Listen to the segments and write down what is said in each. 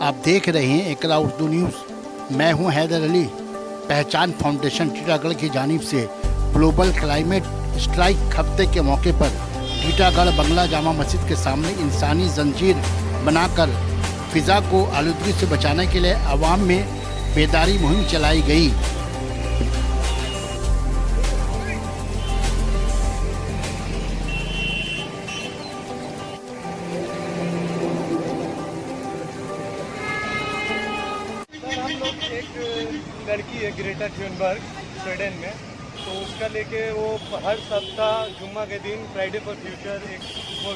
आप देख रहे हैं एकला उर्दू न्यूज़। मैं हूं हैदर अली। पहचान फाउंडेशन टीटागढ़ की जानिब से ग्लोबल क्लाइमेट स्ट्राइक हफ्ते के मौके पर टीटागढ़ बंगला जामा मस्जिद के सामने इंसानी जंजीर बनाकर फिज़ा को आलूदगी से बचाने के लिए आवाम में बेदारी मुहिम चलाई गई। हम लोग एक लड़की है ग्रेटा थुनबर्ग स्वीडन में, तो उसका लेके वो हर सप्ताह जुम्मा के दिन फ्राइडे फॉर फ्यूचर एक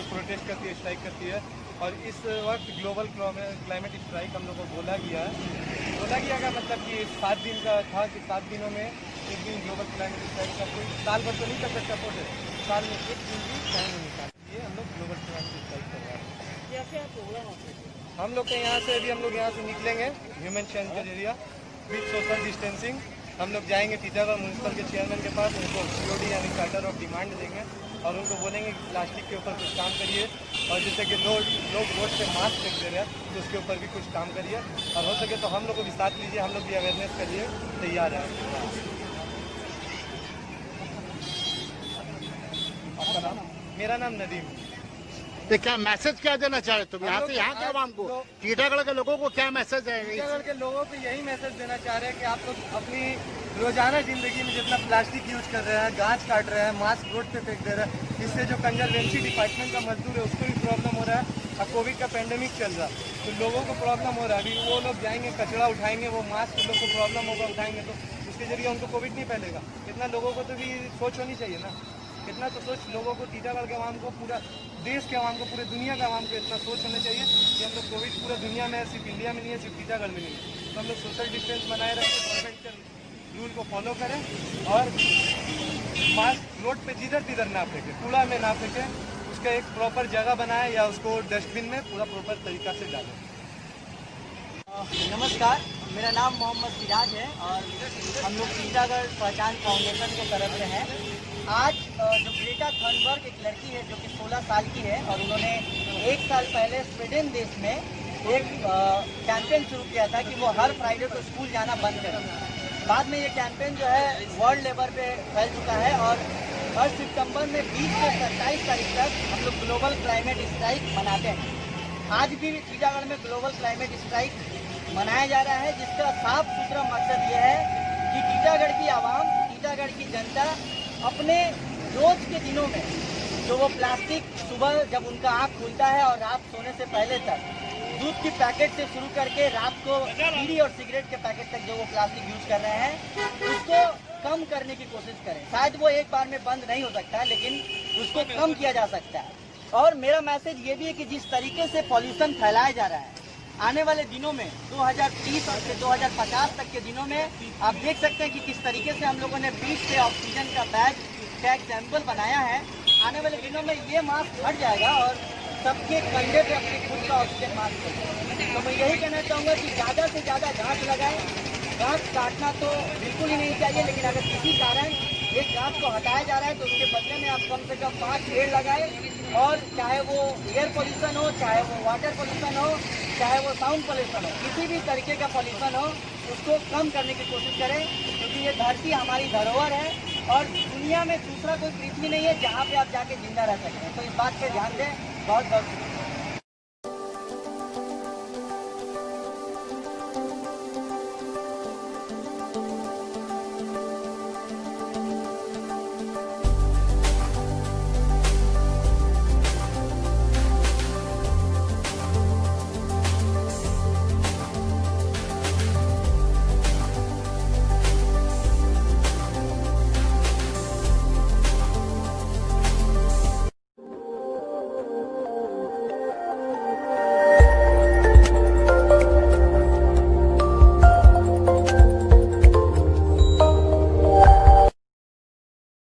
प्रोटेस्ट करती है, स्ट्राइक करती है। और इस वक्त ग्लोबल क्लाइमेट स्ट्राइक हम लोग को बोला गया का मतलब कि 7 दिन का था कि 7 दिनों में एक दिन ग्लोबल क्लाइमेट स्ट्राइक का कोई साल भर तो नहीं कर सकता प्रोटेस्ट, साल में एक दिन भी टाइम नहीं निकाल ये हम लोग ग्लोबल क्लाइमेट स्ट्राइक कर रहे हैं। कैसे प्रोग्राम होते हैं हम लोग के यहाँ से? अभी हम लोग यहाँ से निकलेंगे human centre area with social distancing. हम लोग जाएंगे टीटागढ़ म्यूनसिपल के चेयरमैन के पास, उनको COD यानी चार्टर ऑफ डिमांड देंगे और उनको बोलेंगे कि प्लास्टिक के ऊपर कुछ काम करिए। और जैसे कि लोग रोड पे मास्क फेंक दे रहे हैं तो उसके ऊपर भी कुछ काम करिए, और हो सके तो हम लोग को भी साथ लीजिए, हम लोग भी अवेयरनेस के लिए तैयार हैं। आपका नाम? मेरा नाम नदीम। तो क्या मैसेज क्या देना चाह रहे तुम यहाँ से, यहाँ के आवाम को, टीटागढ़ के लोगों को क्या मैसेज है? टीटागढ़ के लोगों को यही मैसेज देना चाह रहे हैं कि आप लोग अपनी रोजाना जिंदगी में जितना प्लास्टिक यूज कर रहे हैं, गाछ काट रहे हैं, मास्क रोड पे फेंक दे रहे हैं, इससे जो कंजर्वेंसी डिपार्टमेंट का मजदूर है उसको भी प्रॉब्लम हो रहा है। और कोविड का पेंडेमिक चल रहा है तो लोगों को प्रॉब्लम हो रहा है। अभी वो लोग जाएंगे कचरा उठाएंगे, वो मास्क लोग को प्रॉब्लम होगा उठाएंगे तो उसके जरिए उनको कोविड नहीं फैलेगा। इतना लोगों को तो भी सोच होनी चाहिए ना, इतना तो सोच लोगों को, टीटागढ़ के आवाम को, पूरा देश के आवाम को, पूरे दुनिया के आवाम को इतना सोच होना चाहिए कि हम लोग कोविड पूरा दुनिया में, सिर्फ इंडिया में नहीं है, सिर्फ टीटागढ़ में नहीं है, तो हम लोग सोशल डिस्टेंस बनाए रखें, गवर्नमेंट के रूल को फॉलो करें और मास्क रोड पे जिधर तिधर ना फेंकें, कूड़ा में ना फेंकें, उसका एक प्रॉपर जगह बनाएं या उसको डस्टबिन में पूरा प्रॉपर तरीका से डालें। नमस्कार, मेरा नाम मोहम्मद सिराज है और हम लोग टीटागढ़ पहचान फाउंडेशन की तरफ से हैं। आज जो ग्रेटा थुनबर्ग एक लड़की है जो कि 16 साल की है और उन्होंने 1 साल पहले स्वीडन देश में एक कैंपेन शुरू किया था कि वो हर फ्राइडे को स्कूल जाना बंद करें। बाद में ये कैंपेन जो है वर्ल्ड लेवल पे फैल चुका है और हर सितंबर में 20 से 27 तारीख तक हम लोग ग्लोबल क्लाइमेट स्ट्राइक मनाते हैं। आज भी टीटागढ़ में ग्लोबल क्लाइमेट स्ट्राइक मनाया जा रहा है, जिसका साफ सुथरा मकसद ये है कि टीटागढ़ की आवाम, टीटागढ़ की जनता अपने रोज के दिनों में जो वो प्लास्टिक सुबह जब उनका आँख खुलता है और रात सोने से पहले तक दूध की पैकेट से शुरू करके रात को बीड़ी और सिगरेट के पैकेट तक जो वो प्लास्टिक यूज कर रहे हैं उसको कम करने की कोशिश करें। शायद वो एक बार में बंद नहीं हो सकता है लेकिन उसको कम किया जा सकता है। और मेरा मैसेज ये भी है कि जिस तरीके से पॉल्यूशन फैलाया जा रहा है, आने वाले दिनों में 2030 से 2050 तक के दिनों में आप देख सकते हैं कि किस तरीके से हम लोगों ने बीच से ऑक्सीजन का बैग सैंपल बनाया है। आने वाले दिनों में ये मास्क हट जाएगा और सबके कंधे पे अपने खुद का ऑक्सीजन मास्क होगा। तो मैं यही कहना चाहूँगा कि ज़्यादा से ज़्यादा गाछ लगाएं। गाछ काटना तो बिल्कुल ही नहीं चाहिए, लेकिन अगर किसी कारण एक गाछ को हटाया जा रहा है तो उसके बदले में आप कम से कम 5 पेड़ लगाएं। और चाहे वो एयर पोल्यूशन हो, चाहे वो वाटर पोल्यूशन हो, चाहे वो साउंड पोल्यूशन हो, किसी भी तरीके का पोल्यूशन हो उसको कम करने की कोशिश करें, क्योंकि ये धरती हमारी धरोहर है और दुनिया में दूसरा कोई पृथ्वी नहीं है जहाँ पे आप जाके जिंदा रह सकते हैं। तो इस बात पे ध्यान दें। बहुत बहुत शुक्रिया।